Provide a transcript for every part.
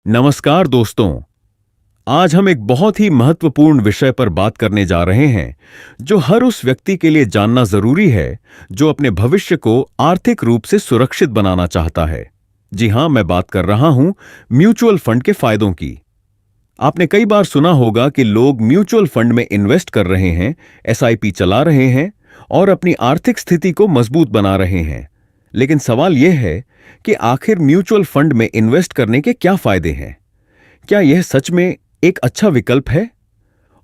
नमस्कार दोस्तों। आज हम एक बहुत ही महत्वपूर्ण विषय पर बात करने जा रहे हैं जो हर उस व्यक्ति के लिए जानना जरूरी है जो अपने भविष्य को आर्थिक रूप से सुरक्षित बनाना चाहता है। जी हां, मैं बात कर रहा हूं म्यूचुअल फंड के फायदों की। आपने कई बार सुना होगा कि लोग म्यूचुअल फंड में इन्वेस्ट कर रहे हैं, एसआईपी चला रहे हैं और अपनी आर्थिक स्थिति को मजबूत बना रहे हैं। लेकिन सवाल यह है कि आखिर म्यूचुअल फंड में इन्वेस्ट करने के क्या फायदे हैं? क्या यह सच में एक अच्छा विकल्प है?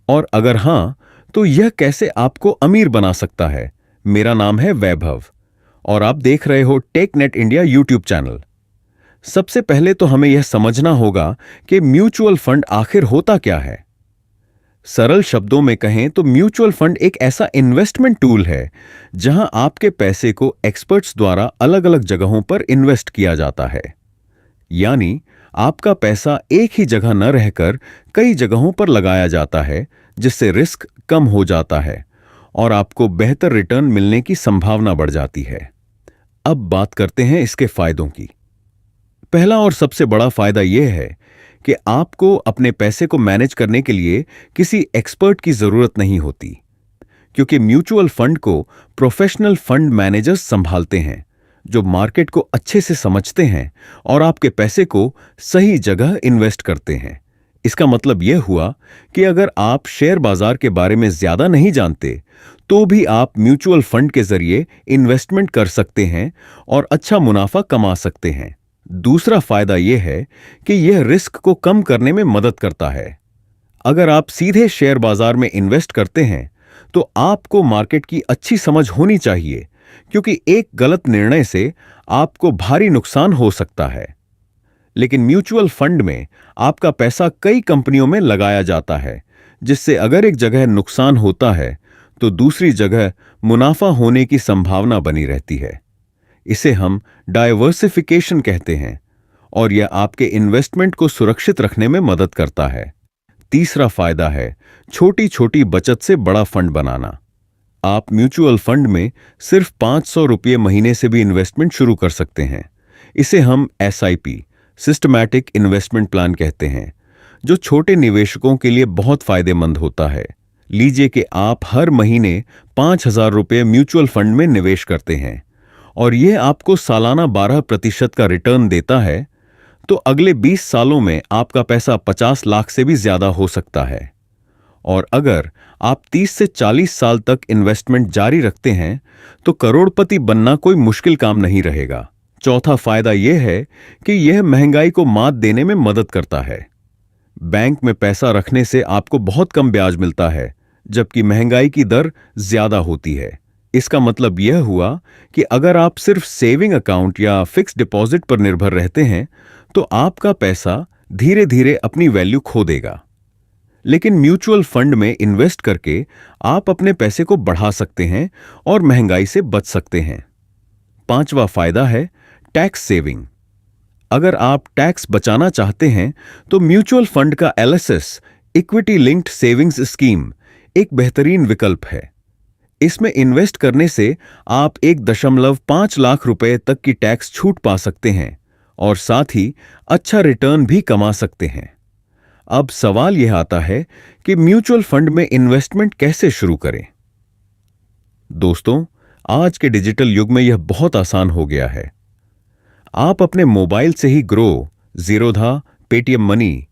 और अगर हां, तो यह कैसे आपको अमीर बना सकता है? मेरा नाम है वैभव और आप देख रहे हो टेकनेट इंडिया यूट्यूब चैनल। सबसे पहले तो हमें यह समझना होगा कि म्यूचुअल फंड आखिर होता क्या है। सरल शब्दों में कहें तो म्यूचुअल फंड एक ऐसा इन्वेस्टमेंट टूल है जहां आपके पैसे को एक्सपर्ट्स द्वारा अलग अलग जगहों पर इन्वेस्ट किया जाता है। यानी आपका पैसा एक ही जगह न रहकर कई जगहों पर लगाया जाता है, जिससे रिस्क कम हो जाता है और आपको बेहतर रिटर्न मिलने की संभावना बढ़ जाती है। अब बात करते हैं इसके फायदों की। पहला और सबसे बड़ा फायदा यह है कि आपको अपने पैसे को मैनेज करने के लिए किसी एक्सपर्ट की जरूरत नहीं होती, क्योंकि म्यूचुअल फंड को प्रोफेशनल फंड मैनेजर्स संभालते हैं जो मार्केट को अच्छे से समझते हैं और आपके पैसे को सही जगह इन्वेस्ट करते हैं। इसका मतलब यह हुआ कि अगर आप शेयर बाजार के बारे में ज्यादा नहीं जानते, तो भी आप म्यूचुअल फंड के जरिए इन्वेस्टमेंट कर सकते हैं और अच्छा मुनाफा कमा सकते हैं। दूसरा फायदा यह है कि यह रिस्क को कम करने में मदद करता है। अगर आप सीधे शेयर बाजार में इन्वेस्ट करते हैं, तो आपको मार्केट की अच्छी समझ होनी चाहिए, क्योंकि एक गलत निर्णय से आपको भारी नुकसान हो सकता है। लेकिन म्यूचुअल फंड में आपका पैसा कई कंपनियों में लगाया जाता है, जिससे अगर एक जगह नुकसान होता है तो दूसरी जगह मुनाफा होने की संभावना बनी रहती है। इसे हम डाइवर्सिफिकेशन कहते हैं और यह आपके इन्वेस्टमेंट को सुरक्षित रखने में मदद करता है। तीसरा फायदा है छोटी छोटी बचत से बड़ा फंड बनाना। आप म्यूचुअल फंड में सिर्फ 500 रुपये महीने से भी इन्वेस्टमेंट शुरू कर सकते हैं। इसे हम एसआईपी, सिस्टमैटिक इन्वेस्टमेंट प्लान कहते हैं, जो छोटे निवेशकों के लिए बहुत फायदेमंद होता है। लीजिए कि आप हर महीने 5,000 रुपये म्यूचुअल फंड में निवेश करते हैं और यह आपको सालाना 12% का रिटर्न देता है, तो अगले 20 सालों में आपका पैसा 50 लाख से भी ज्यादा हो सकता है। और अगर आप 30 से 40 साल तक इन्वेस्टमेंट जारी रखते हैं, तो करोड़पति बनना कोई मुश्किल काम नहीं रहेगा। चौथा फायदा यह है कि यह महंगाई को मात देने में मदद करता है। बैंक में पैसा रखने से आपको बहुत कम ब्याज मिलता है, जबकि महंगाई की दर ज्यादा होती है। इसका मतलब यह हुआ कि अगर आप सिर्फ सेविंग अकाउंट या फिक्स डिपॉजिट पर निर्भर रहते हैं, तो आपका पैसा धीरे धीरे अपनी वैल्यू खो देगा। लेकिन म्यूचुअल फंड में इन्वेस्ट करके आप अपने पैसे को बढ़ा सकते हैं और महंगाई से बच सकते हैं। पांचवा फायदा है टैक्स सेविंग। अगर आप टैक्स बचाना चाहते हैं, तो म्यूचुअल फंड का LSS, equity linked savings scheme, एक बेहतरीन विकल्प है। इसमें इन्वेस्ट करने से आप 1.5 लाख रुपए तक की टैक्स छूट पा सकते हैं और साथ ही अच्छा रिटर्न भी कमा सकते हैं। अब सवाल यह आता है कि म्यूचुअल फंड में इन्वेस्टमेंट कैसे शुरू करें। दोस्तों, आज के डिजिटल युग में यह बहुत आसान हो गया है। आप अपने मोबाइल से ही ग्रो, जीरोधा, पेटीएम मनी